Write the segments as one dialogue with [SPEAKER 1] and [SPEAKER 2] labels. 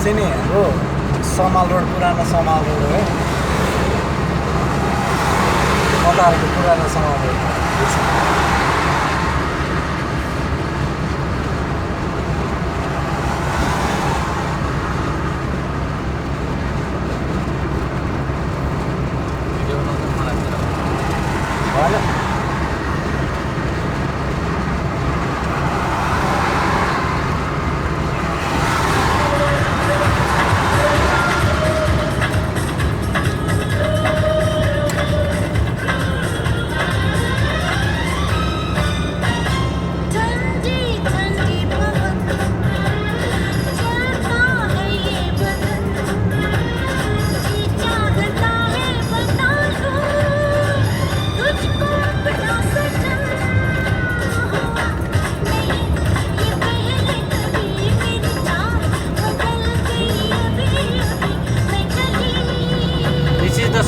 [SPEAKER 1] चाहिँ नि हाम्रो समाल रोड पुरानो समाल रोड हो कतारको पुरानो समाल road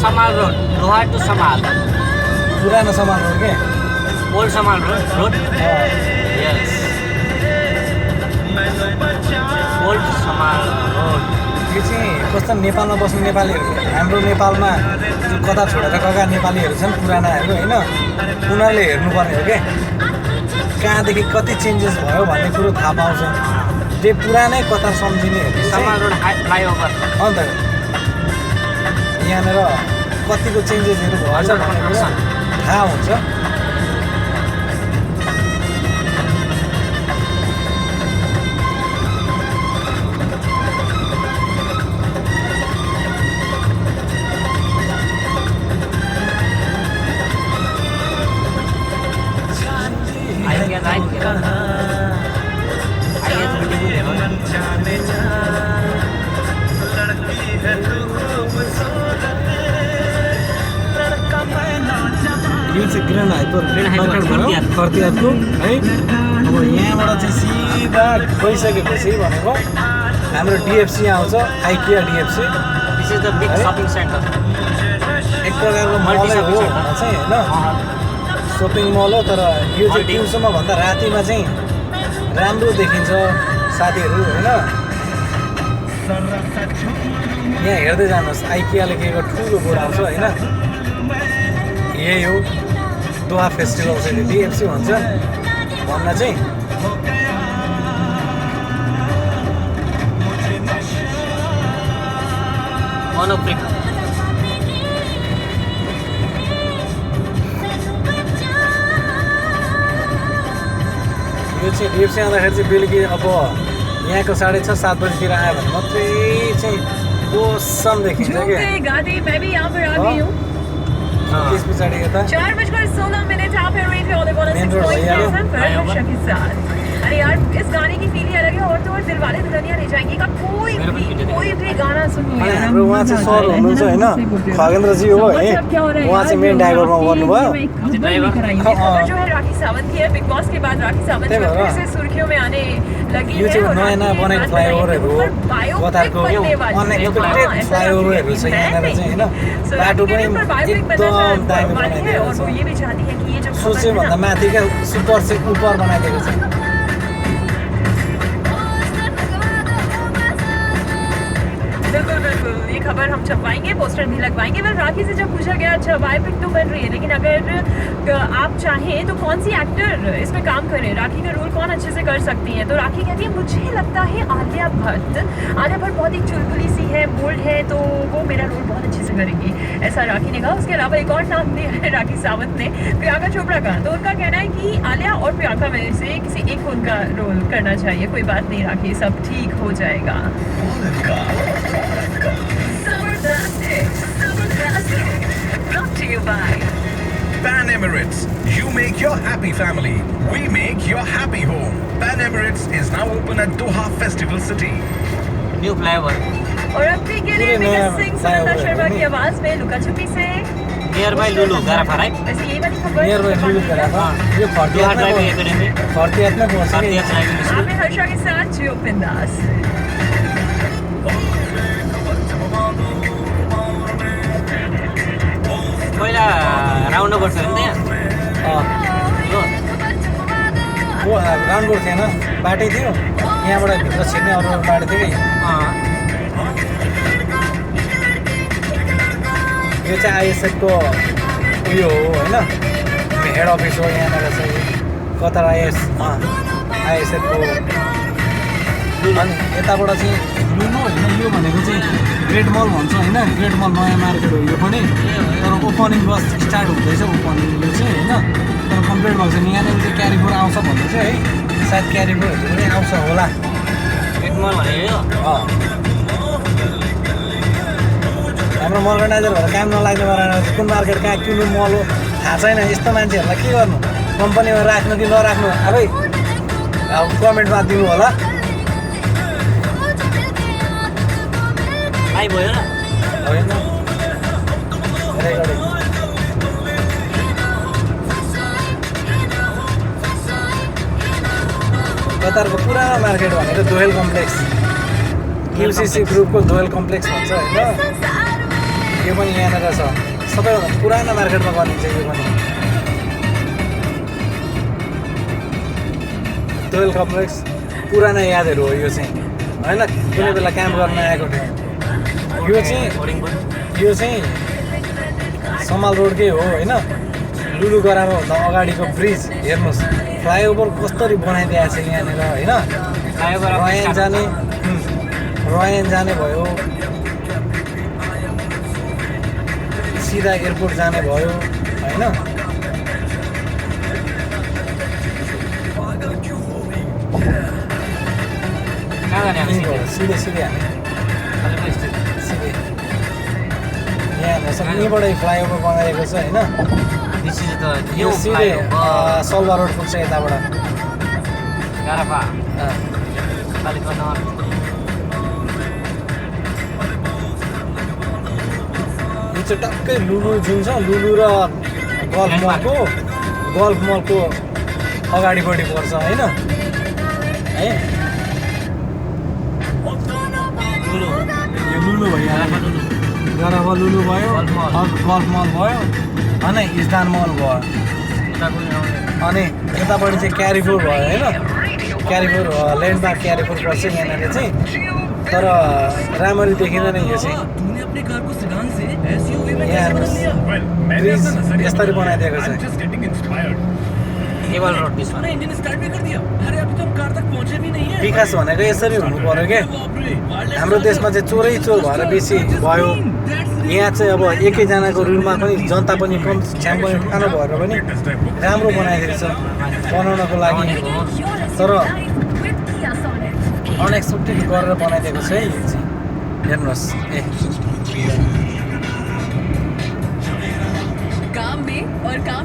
[SPEAKER 2] Samal Road, Loha to Samal.
[SPEAKER 1] पुरानो समाल रोड के
[SPEAKER 2] Old Samal Road? Yes. Old Samal Road.
[SPEAKER 1] यो चाहिँ कस्तो नेपालमा बस्ने नेपालीहरू हाम्रो नेपालमा जो कता छोडेर गएका नेपालीहरू छन् पुरानाहरू होइन उनीहरूले हेर्नुपर्ने हो क्या कहाँदेखि कति चेन्जेस भयो भन्ने कुरो थाहा पाउँछ जे पुरानै कता सम्झिनेहरू
[SPEAKER 2] Samal Road flyover.
[SPEAKER 1] अन्त यहाँनिर कतिको चेन्जेसहरू भएछ भन्ने कुरा थाहा हुन्छ यो चाहिँ ग्रान्ड हाइपर खर्तियारको है अब यहाँबाट चाहिँ सिधा गइसकेपछि भनेको हाम्रो डिएफसी आउँछ IKEA डिएफसी
[SPEAKER 2] This is the big shopping center.
[SPEAKER 1] एक प्रकारको मलै हो भन्न चाहिँ होइन सपिङ मल हो तर यो चाहिँ दिउँसोमा भन्दा रातिमा चाहिँ राम्रो देखिन्छ साथीहरू होइन यहाँ हेर्दै जानुहोस् आइकियाले के ठुलो बोर्ड आउँछ होइन यही हो दोहा फेस्टिभल चाहिँ डिएफसी भन्छ भन्न चाहिँ
[SPEAKER 2] Monoprick.
[SPEAKER 1] यो चाहिँ डिएफसी आउँदाखेरि चाहिँ बेलुकी अब यहाँको 6:30-7 बजीतिर आयो भने मात्रै चाहिँ ओसम देखिन्छ क्या त्यस पछाडि यता
[SPEAKER 3] 4:16 आप रहे थे और
[SPEAKER 1] मेन रोड भइहाल्यो
[SPEAKER 3] अरे यार इस गाने की फील ही अलग है और तो और दिलवाले दुल्हनिया ले जाएंगे का कोई भी गाना सुनिए
[SPEAKER 1] अनि हाम्रो उहाँ चाहिँ सर हुनुहुन्छ होइन खगेन्द्रजी हो है उहाँ चाहिँ मेन ड्राइभरमा गर्नुभयो
[SPEAKER 3] खबर जो है राखी सावंत की है बिग बॉस के बाद राखी सावंत जो फिर से सुर्खियों में आने लगी
[SPEAKER 1] यो
[SPEAKER 3] है
[SPEAKER 1] चाहिँ नयाँ नयाँ बनेको फ्लाइओभरहरू हो कतारको अनएक्सपेक्टेड फ्लाइओभरहरू छ यहाँनिर चाहिँ होइन बाटो पनि एकदम दामी बनाइदिएको
[SPEAKER 3] और वो ये भी चाहती है कि ये जब
[SPEAKER 1] सोचे भन्दा माथि क्या सुपर से उपर बनाइदिएको छ
[SPEAKER 3] बिल्कुल बिल्कुल ये खबर हम छपवाएंगे पोस्टर भी लगवाएंगे। वह राखी से जब पूछा गया अच्छा बायोपिक तो बन रही है लेकिन अगर आप चाहें तो कौन सी एक्टर इसमें काम करें राखी का रोल कौन अच्छे से कर सकती हैं तो राखी कहती है मुझे लगता है आलिया भट्ट बहुत ही चुलबुली सी है बोल्ड है तो वो मेरा रोल बहुत अच्छे से करेंगी ऐसा राखी ने कहा। उसके अलावा एक और नाम दिया है राखी सावंत ने प्रियंका चोपड़ा का तो उनका कहना है कि आलिया और प्रियंका में से किसी एक को उनका रोल करना चाहिए कोई बात नहीं राखी सब ठीक हो जाएगा। Brought to you by
[SPEAKER 4] Pan Emirates. You make your happy family. We make your happy home. Pan Emirates is now open at Doha Festival City.
[SPEAKER 2] New flyover.
[SPEAKER 3] और अपने के लिए सिंह सुनंदा शर्मा की आवाज में लुका छुपी से
[SPEAKER 2] Nearby Lulu, Garafa, right?
[SPEAKER 3] वैसे ये वाली खबर
[SPEAKER 1] नियर बाई लुलु गराफा यो
[SPEAKER 2] Doha Driving Academy.
[SPEAKER 1] खर्तियातमै पर्छ नि
[SPEAKER 2] Karthik Driving School.
[SPEAKER 3] आप में हर्षा के साथ जियो बिंदास।
[SPEAKER 2] पहिला राउन्ड पर्छ नि त यहाँ यो
[SPEAKER 1] राउन्ड बोर्ड थिएन बाटै थियो यहाँबाट भित्र छिर्ने अरू बाटो थियो कि यो चाहिँ आइएसएफको उयो हो होइन, हेड अफिस हो यहाँनिर चाहिँ कतार आइएसएफको। अनि यताबाट चाहिँ लुनु होइन, यो भनेको चाहिँ ग्रेट मल भन्छ होइन, ग्रेट मल नयाँ मार्केट हो यो पनि। तर ओपनिङ बस स्टार्ट हुँदैछ, ओपनिङ यो चाहिँ होइन, तर कम्प्लिट भएको छैन। यहाँनिर चाहिँ क्यारिफोर आउँछ भन्दैछ है, सायद क्यारिफोरहरू पनि आउँछ होला।
[SPEAKER 2] मल भनेको
[SPEAKER 1] हाम्रो अर्गनाइजर भएर काम नलाग्ने अर्गनाइजर कुन मार्केट कहाँ कुन मल हो थाहा छैन। यस्तो मान्छेहरूलाई के गर्नु, कम्पनीमा राख्नु कि नराख्नु आफै अब कमेन्टमा दिनु होला।
[SPEAKER 2] आइभयो र
[SPEAKER 1] होइन रेकर्डिङ। कतारको पुरानो मार्केट भनेको दोहेल कम्प्लेक्स, क्युसिसी ग्रुपको दोहेल कम्प्लेक्स भन्छ होइन। यो पनि यहाँनिर छ, सबैभन्दा पुरानो मार्केटमा गरिन्छ यो पनि। दोहेल कम्प्लेक्स पुरानो यादहरू हो यो चाहिँ होइन, कुनै बेला काम गर्न आएको थियो। यो चाहिँ समाल रोडकै हो होइन, लुलु गरामाभन्दा अगाडिको ब्रिज हेर्नुहोस्, फ्लाइओभर कसरी बनाइदिएको छ यहाँनिर होइन। रयान जाने भयो, सिधा एयरपोर्ट जाने भयो होइन। सिधै सिधै हामी सिधै यहाँ यहीँबाट फ्लाइओभर बनाइएको छ होइन। यो सिधै सलवा रोड पुग्छ यताबाट। यो चाहिँ टक्कै लुलु जुन छ, लुलु र गल्फ मलको अगाडिपट्टि पर्छ होइन है। यो लुलु भयो, गराफा लुलु भयो, गल्फ मल भयो होइन, इस्दान मल भयो। अनि यतापट्टि चाहिँ क्यारिफोर भयो होइन, क्यारिफोर ल्यान्डमार्क क्यारिफोर पर्छ यहाँनिर चाहिँ। तर राम्ररी देखिँदैन यो चाहिँ। यहाँ हेर्नुहोस् ब्रिज यसरी बनाइदिएको छ। विकास भनेको यसरी हुनु पऱ्यो क्या। हाम्रो देशमा चाहिँ चोरै चोर भएर बेसी भयो। यहाँ चाहिँ अब एकैजनाको रुलमा पनि जनता पनि कम छ्याम पनि खानु भएर पनि राम्रो बनाइदिएको छ बनाउनको लागि। तर अनएक्सपेक्टेड गरेर बनाइदिएको छ है यो चाहिँ। हेर्नुहोस्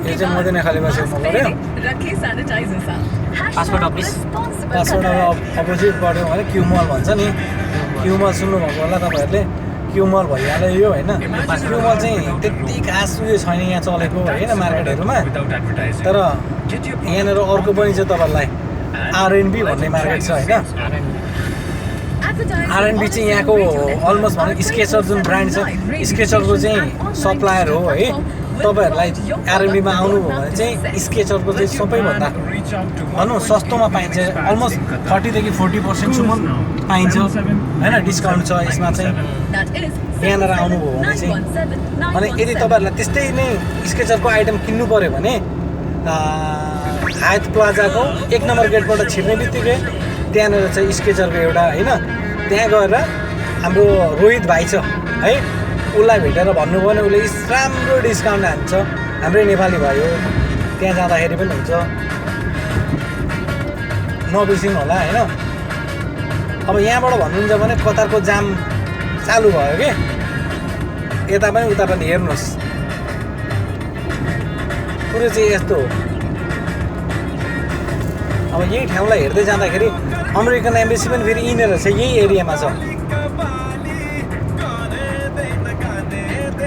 [SPEAKER 1] यो चाहिँ मदिना खालीमा छेउमा पऱ्यो।
[SPEAKER 2] पासपोर्ट अफिस
[SPEAKER 1] अपोजिट बढ्यो भने क्यु मल भन्छ नि। क्यु मल सुन्नुभएको होला तपाईँहरूले, क्यु मल भइहाल्यो यो होइन। क्यु मल चाहिँ त्यति खास उयो छैन यहाँ चलेको होइन मार्केटहरूमा। तर यहाँनिर अर्को पनि छ तपाईँहरूलाई, आरएनबी भन्ने मार्केट छ होइन। आरएनबी चाहिँ यहाँको अलमोस्ट भनौँ स्केचर जुन ब्रान्ड छ, स्केचरको चाहिँ सप्लायर हो है। तपाईँहरूलाई आरएनबीमा आउनुभयो भने चाहिँ स्केचरको चाहिँ सबैभन्दा भनौँ सस्तोमा पाइन्छ। अलमोस्ट 30 देखि 40% सम्म पाइन्छ होइन, डिस्काउन्ट छ यसमा चाहिँ। यहाँनिर आउनुभयो भने चाहिँ अनि यदि तपाईँहरूलाई त्यस्तै नै स्केचरको आइटम किन्नु पऱ्यो भने हायत प्लाजाको 1 नम्बर गेटबाट छिर्ने बित्तिकै त्यहाँनिर चाहिँ स्केचरको एउटा होइन, त्यहाँ गएर हाम्रो रोहित भाइ छ है, उसलाई भेटेर भन्नुभयो भने उसले राम्रो डिस्काउन्ट हान्छ। हाम्रै नेपाली भाइ हो, त्यहाँ जाँदाखेरि पनि हुन्छ, नबिर्सिनु होला होइन। अब यहाँबाट भन्नुहुन्छ भने कतारको जाम चालु भयो कि यता पनि उता पनि। हेर्नुहोस् कुरो चाहिँ यस्तो हो। अब यही ठाउँलाई हेर्दै जाँदाखेरि अमेरिकन एम्बेसी पनि फेरि यहीँनिर छ, यही एरियामा छ।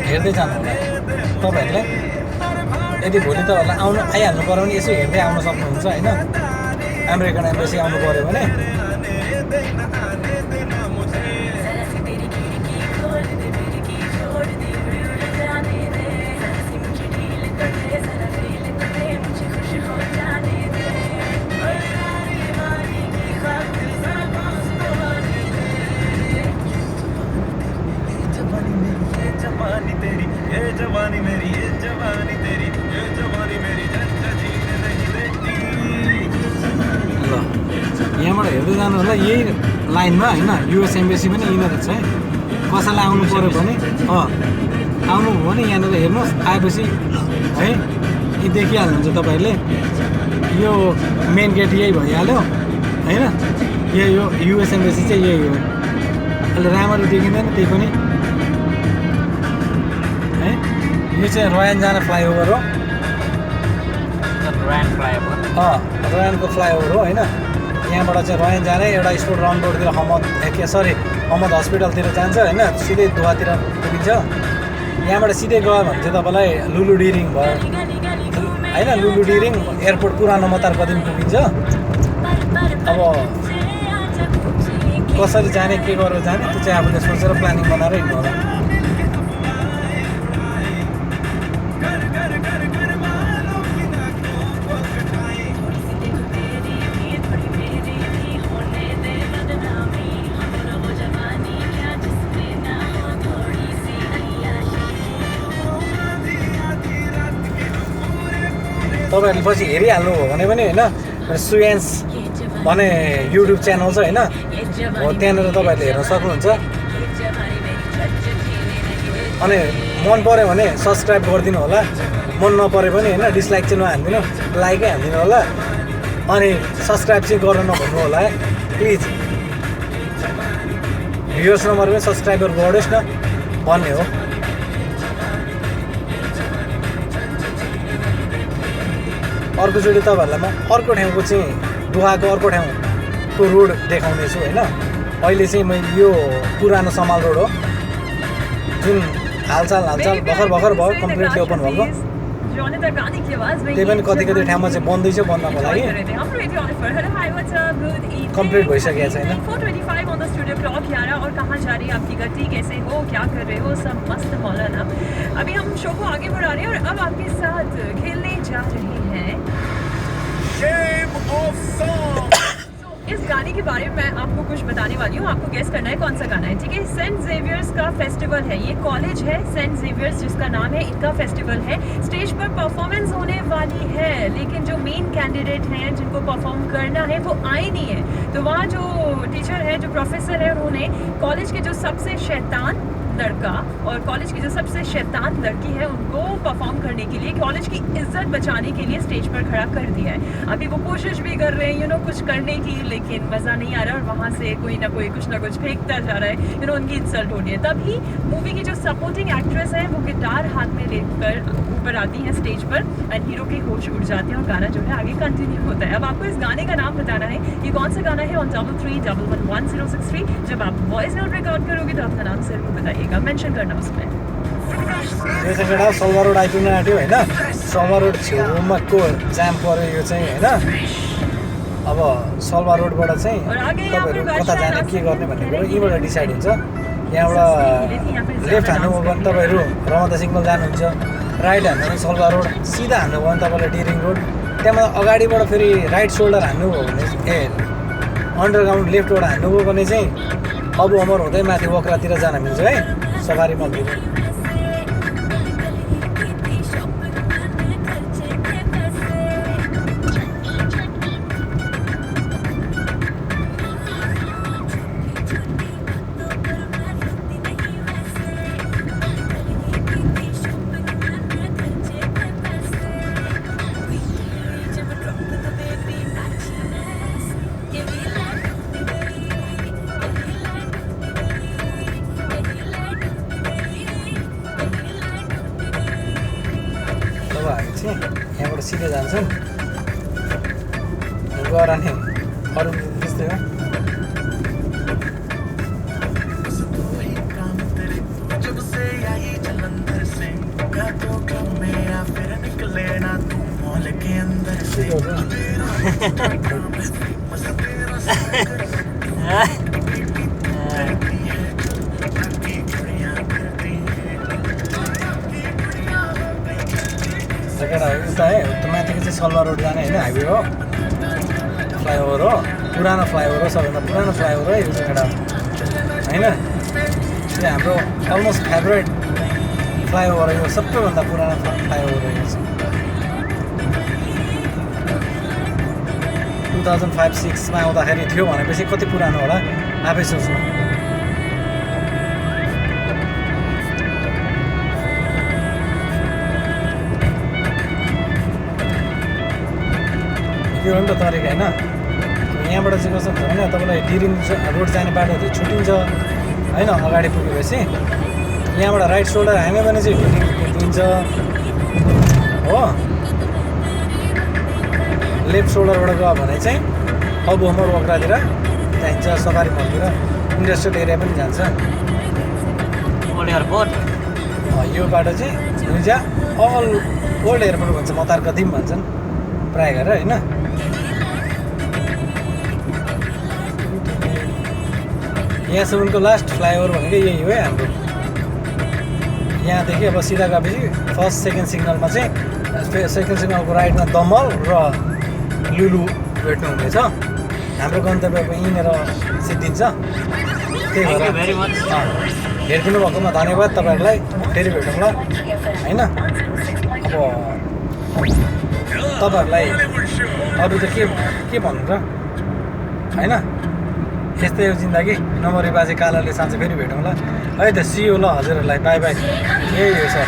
[SPEAKER 1] हेर्दै जानु होला तपाईँहरूले। यदि भोलि तपाईँहरूलाई आइहाल्नु पऱ्यो भने यसो हेर्दै आउन सक्नुहुन्छ होइन। अमेरिकन एम्बेसी आउनु पऱ्यो भने हेर्दै जानु होला यही लाइनमा होइन युएस एम्बेसी पनि यिनीहरू छ है कसैलाई आउनु पऱ्यो भने आउनु भयो भने यहाँनिर हेर्नुहोस् आएपछि है यी देखिहाल्नुहुन्छ तपाईँहरूले यो मेन गेट यही भइहाल्यो होइन यही हो युएस एम्बेसी चाहिँ यही हो अहिले राम्ररी देखिँदैन त्यही पनि है यो चाहिँ रोयन जाने फ्लाइओभर हो
[SPEAKER 2] रोयन फ्लाइओभर
[SPEAKER 1] रोयनको फ्लाइओभर हो होइन यहाँबाट चाहिँ रोयन जाने एउटा स्पोर्ट राउन्ड रोडतिर अहमद हस्पिटलतिर जान्छ होइन सिधै दुवातिर पुगिन्छ यहाँबाट सिधै गयो भने चाहिँ तपाईँलाई लुलु डिरिङ भयो होइन लुलु डिरिङ एयरपोर्ट पुरानो मतार कदिम पुगिन्छ अब कसरी जाने के गरेर जाने त्यो चाहिँ आफूले सोचेर प्लानिङ बनाएर हिँड्नु होला तपाईँहरूले पछि हेरिहाल्नु हो भने पनि होइन सुएन्स भने युट्युब च्यानल छ होइन हो त्यहाँनिर तपाईँहरूले हेर्न सक्नुहुन्छ अनि मन पऱ्यो भने सब्सक्राइब गरिदिनु होला मन नपऱ्यो भने होइन डिसलाइक चाहिँ नहानिदिनु लाइकै हानिदिनु होला अनि सब्सक्राइब चाहिँ गर्न नभन्नु होला है प्लिज भ्युवर्स नम्बर पनि सब्सक्राइबर बढोस् न भन्ने हो अर्कोचोटि तपाईँहरूलाई म अर्को ठाउँको चाहिँ दुहाको अर्को ठाउँको रोड देखाउनेछु होइन अहिले चाहिँ मैले यो पुरानो समाल रोड हो जुन हालचाल भर्खर भयो कम्प्लिटली ओपन भएको त्यही पनि कति ठाउँमा चाहिँ बन्दैछ बन्नको लागि कम्प्लिट भइसकेको छैन
[SPEAKER 3] और कहाँ जा रही है आपकी गति कैसे हो क्या कर रहे हो सब मस्त मौलाना अभी हम शो को आगे बढ़ा रहे हैं और अब आपके साथ खेलने जा रहे हैं
[SPEAKER 4] Game of Song.
[SPEAKER 3] इस गाने के बारे में मैं आपको कुछ बताने वाली हूँ आपको गेस करना है कौन सा गाना है ठीक है सेंट जेवियर्स का फेस्टिवल है ये कॉलेज है सेंट जेवियर्स जिसका नाम है इनका फेस्टिवल है स्टेज पर परफॉर्मेंस होने वाली है लेकिन जो मेन कैंडिडेट हैं जिनको परफॉर्म करना है वो आए नहीं है तो वहाँ जो टीचर है जो प्रोफेसर है उन्होंने कॉलेज के जो सबसे शैतान लड़का और कॉलेज की जो सबसे शैतान लड़की है उनको परफॉर्म करने के लिए कॉलेज की इज्जत बचाने के लिए स्टेज पर खड़ा कर दिया है अभी वो कोशिश भी कर रहे हैं कुछ करने की लेकिन मज़ा नहीं आ रहा और वहाँ से कोई ना कोई कुछ ना कुछ फेंकता जा रहा है उनकी इंसल्ट हो रही है तभी मूवी की जो सपोर्टिंग एक्ट्रेस है वो गिटार हाथ में लेकर ऊपर आती है स्टेज पर एंड हीरो के होश उड़ जाते हैं और गाना जो है आगे कंटिन्यू होता है अब आपको इस गाने का नाम बताना है ये कौन सा गाना है ऑन 33111063 जब आप वॉइस नोट रिकॉर्ड करोगे तो अपना नाम जरूर बताइएगा मेंशन करना उसमें
[SPEAKER 1] यो चाहिँ केटा सलवार रोड आइपुग्न आँट्यो होइन सलवार रोड छेउमा को जाम पऱ्यो यो चाहिँ होइन अब सलवार रोडबाट चाहिँ तपाईँहरू कता जाने के गर्ने भन्ने कुरो यहीँबाट डिसाइड हुन्छ यहाँबाट लेफ्ट हान्नुभयो भने तपाईँहरू रमाता सिग्नल जानुहुन्छ राइट हान्नु भने सलवार रोड सिधा हान्नुभयो भने तपाईँलाई डिरिङ रोड त्यहाँबाट अगाडिबाट फेरि राइट सोल्डर हान्नुभयो भने अन्डरग्राउन्ड लेफ्टबाट हान्नुभयो भने चाहिँ अब अमर हुँदै माथि वक्रातिर जान मिल्छ है सफारी मलतिर यहाँबाट सिधै जान्छौँ गएर नि अरू त्यस्तै हो उता है त्यो माथिको चाहिँ सलवार रोड जाने होइन हाइवे हो फ्लाइओभर हो पुरानो फ्लाइओभर हो सबैभन्दा पुरानो फ्लाइओभर हो यो चाहिँ एउटा होइन यो हाम्रो अलमोस्ट फेभरेट फ्लाइओभर हो यो सबैभन्दा पुरानो फ्लाइओभर हो यो चाहिँ 2005-06मा आउँदाखेरि थियो भनेपछि कति पुरानो होला आफै सोच्नु। यो हो नि त तरिका होइन। यहाँबाट चाहिँ कस्तो हुन्छ भने तपाईँलाई डिरिङ रोड जाने बाटो चाहिँ छुट्टिन्छ होइन, अगाडि पुगेपछि यहाँबाट राइट सोल्डर हान्यो भने चाहिँ डिरिङ दिन्छ हो। लेफ्ट सोल्डरबाट गयो भने चाहिँ अब होमर वक्रातिर जान्छ, सफारी मलतिर इन्डस्ट्रियल एरिया पनि जान्छ।
[SPEAKER 2] ओल्ड एयरपोर्ट
[SPEAKER 1] यो बाटो चाहिँ हुन्छ अल ओल्ड एयरपोर्ट भन्छ, मतार कदिम भन्छन् प्रायः गरेर होइन। यहाँसम्मको लास्ट फ्लाइओभर भनेको यही हो है हाम्रो। यहाँदेखि अब सिधा गएपछि फर्स्ट सेकेन्ड सिग्नलमा चाहिँ सेकेन्ड सिग्नलको राइटमा दमल र लुलु भेट्नुहुनेछ। हाम्रो गन्तव्य यहीँनिर सिद्धिन्छ। त्यही
[SPEAKER 2] थ्याङ्क यू
[SPEAKER 1] भएर
[SPEAKER 2] भेरी मच।
[SPEAKER 1] हेरिदिनु भएकोमा धन्यवाद तपाईँहरूलाई। फेरि भेटौँला होइन। अब तपाईँहरूलाई अरू त के भन्नु र होइन। यस्तै हो जिन्दगी। नमरी बाजे कालाले साँच्चै फेरि भेटौँला है त। सियो ल हजुरहरूलाई, बाई बाई। यही हो सर।